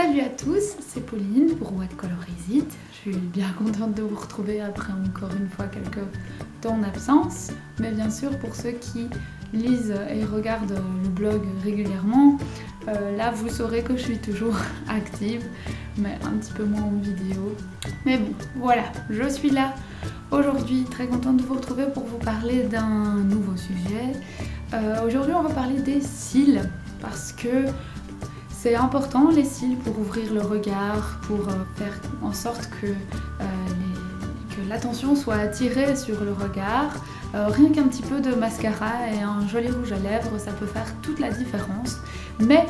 Salut à tous, c'est Pauline pour What Color Is It. Je suis bien contente de vous retrouver après encore une fois quelques temps d'absence. Mais bien sûr, pour ceux qui lisent et regardent le blog régulièrement, là vous saurez que je suis toujours active, mais un petit peu moins en vidéo. Mais bon, voilà, je suis là aujourd'hui, très contente de vous retrouver pour vous parler d'un nouveau sujet. Aujourd'hui on va parler des cils, parce que c'est important les cils pour ouvrir le regard, pour faire en sorte que l'attention soit attirée sur le regard. Rien qu'un petit peu de mascara et un joli rouge à lèvres, ça peut faire toute la différence. Mais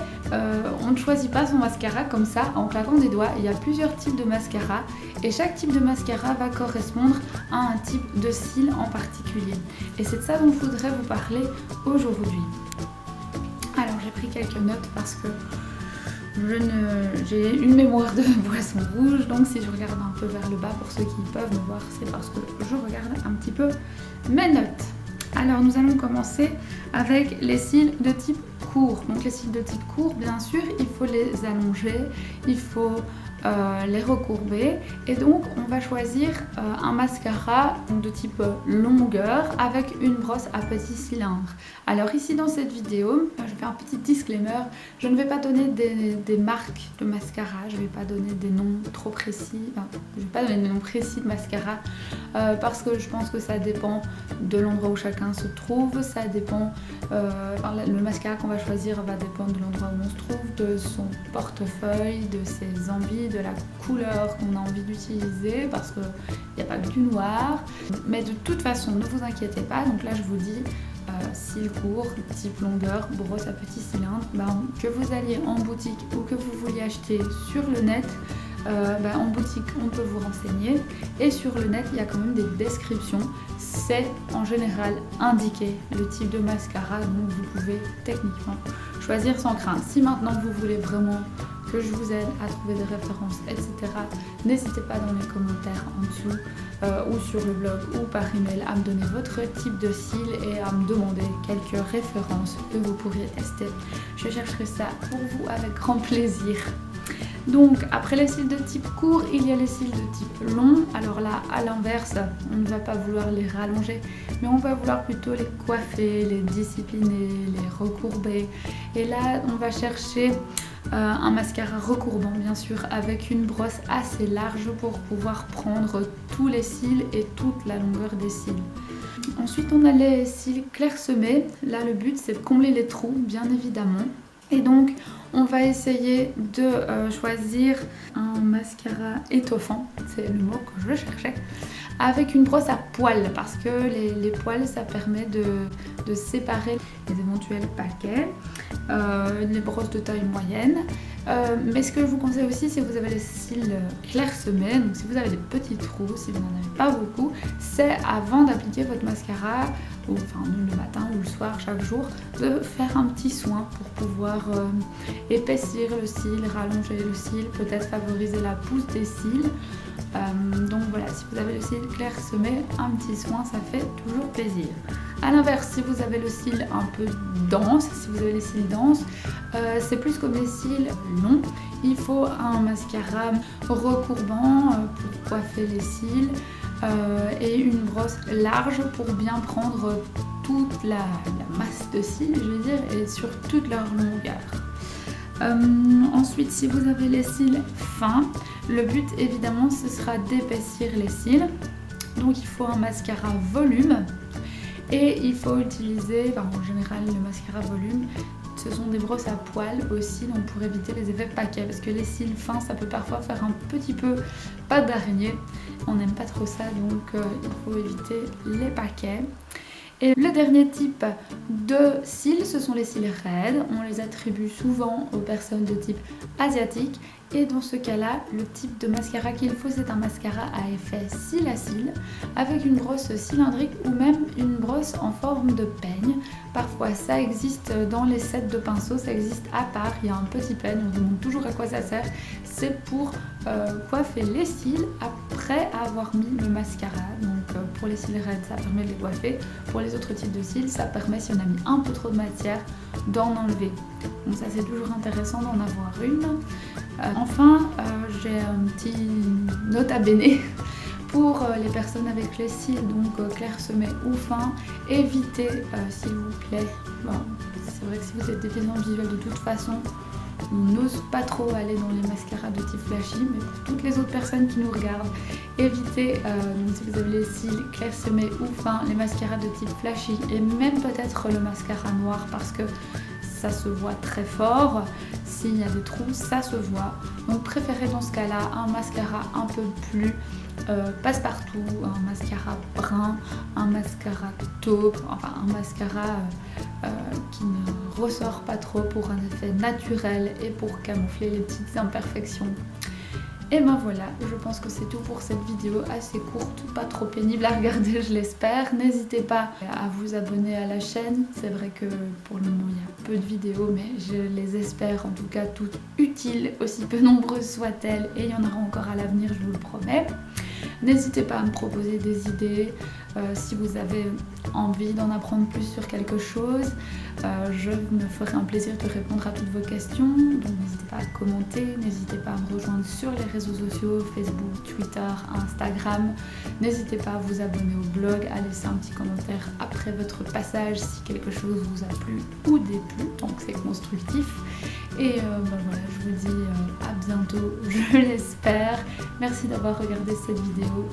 on ne choisit pas son mascara comme ça en claquant des doigts. Il y a plusieurs types de mascara et chaque type de mascara va correspondre à un type de cils en particulier. Et c'est de ça dont je voudrais vous parler aujourd'hui. Alors j'ai pris quelques notes parce que j'ai une mémoire de boisson rouge, donc si je regarde un peu vers le bas, pour ceux qui peuvent me voir, c'est parce que je regarde un petit peu mes notes. Alors nous allons commencer avec les cils de type court. Donc les cils de type court, bien sûr, il faut les allonger, il faut les recourber, et donc on va choisir un mascara de type longueur avec une brosse à petit cylindre. Alors ici dans cette vidéo, je fais un petit disclaimer, je ne vais pas donner des marques de mascara, je ne vais pas donner des noms trop précis, je ne vais pas donner des noms précis de mascara parce que je pense que ça dépend de l'endroit où chacun se trouve, ça dépend, le mascara qu'on va choisir va dépendre de l'endroit où on se trouve, de son portefeuille, de ses envies, de la couleur qu'on a envie d'utiliser, parce qu'il n'y a pas que du noir. Mais de toute façon, ne vous inquiétez pas, donc là je vous dis cils court, type longueur, brosse à petit cylindre, que vous alliez en boutique ou que vous vouliez acheter sur le net, en boutique on peut vous renseigner, et sur le net il y a quand même des descriptions, c'est en général indiqué le type de mascara, donc vous pouvez techniquement choisir sans crainte. Si maintenant vous voulez vraiment que je vous aide à trouver des références, etc., n'hésitez pas dans les commentaires en dessous ou sur le blog ou par email à me donner votre type de cils et à me demander quelques références que vous pourriez tester. Je chercherai ça pour vous avec grand plaisir. Donc après les cils de type court, il y a les cils de type long. Alors là, à l'inverse, on ne va pas vouloir les rallonger, mais on va vouloir plutôt les coiffer, les discipliner, les recourber. Et là, on va chercher un mascara recourbant, bien sûr, avec une brosse assez large pour pouvoir prendre tous les cils et toute la longueur des cils. Ensuite, on a les cils clairsemés. Là, le but, c'est de combler les trous, bien évidemment. Et donc on va essayer de choisir un mascara étoffant, c'est le mot que je cherchais, avec une brosse à poils, parce que les poils ça permet de séparer les éventuels paquets, les brosses de taille moyenne. Mais ce que je vous conseille aussi, si vous avez les cils clairsemés, donc si vous avez des petits trous, si vous n'en avez pas beaucoup, c'est avant d'appliquer votre mascara, ou enfin le matin ou le soir chaque jour, de faire un petit soin pour pouvoir épaissir le cil, rallonger le cil, peut-être favoriser la pousse des cils. Donc voilà, si vous avez le cil clairsemé, un petit soin ça fait toujours plaisir. A l'inverse, si vous avez le cil un peu dense, si vous avez les cils denses, c'est plus comme les cils longs, il faut un mascara recourbant pour coiffer les cils et une brosse large pour bien prendre toute la masse de cils, je veux dire, et sur toute leur longueur. Ensuite, si vous avez les cils fins, le but évidemment ce sera d'épaissir les cils, donc il faut un mascara volume. Et il faut utiliser, en général le mascara volume, ce sont des brosses à poils aussi, donc pour éviter les effets paquets, parce que les cils fins ça peut parfois faire un petit peu pâte d'araignée, on n'aime pas trop ça, donc il faut éviter les paquets. Et le dernier type de cils, ce sont les cils raides. On les attribue souvent aux personnes de type asiatique. Et dans ce cas-là, le type de mascara qu'il faut, c'est un mascara à effet cils à cils avec une brosse cylindrique ou même une brosse en forme de peigne. Parfois, ça existe dans les sets de pinceaux, ça existe à part. Il y a un petit peigne, on demande toujours à quoi ça sert. C'est pour coiffer les cils après avoir mis le mascara. Donc pour les cils raides ça permet de les coiffer, pour les autres types de cils ça permet, si on a mis un peu trop de matière, d'en enlever. Donc ça c'est toujours intéressant d'en avoir une. Enfin j'ai un petit nota bene pour les personnes avec les cils donc clairsemés ou fins. Évitez s'il vous plaît, bon, c'est vrai que si vous êtes déficiente visuelle de toute façon, on n'ose pas trop aller dans les mascaras de type flashy, mais pour toutes les autres personnes qui nous regardent, évitez, si vous avez les cils clairsemés ou fins, les mascaras de type flashy et même peut-être le mascara noir parce que ça se voit très fort. S'il y a des trous, ça se voit. Donc préférez dans ce cas-là un mascara un peu plus passe-partout, un mascara brun, un mascara taupe, enfin un mascara qui ne ressort pas trop pour un effet naturel et pour camoufler les petites imperfections. Et ben voilà, je pense que c'est tout pour cette vidéo assez courte, pas trop pénible à regarder je l'espère. N'hésitez pas à vous abonner à la chaîne, c'est vrai que pour le moment il y a peu de vidéos mais je les espère en tout cas toutes utiles, aussi peu nombreuses soient-elles, et il y en aura encore à l'avenir, je vous le promets. N'hésitez pas à me proposer des idées si vous avez envie d'en apprendre plus sur quelque chose. Je me ferai un plaisir de répondre à toutes vos questions. Donc n'hésitez pas à commenter, n'hésitez pas à me rejoindre sur les réseaux sociaux, Facebook, Twitter, Instagram. N'hésitez pas à vous abonner au blog, à laisser un petit commentaire après votre passage si quelque chose vous a plu ou déplu, tant que c'est constructif. Et voilà, je vous dis à bientôt, je l'espère. Merci d'avoir regardé cette vidéo.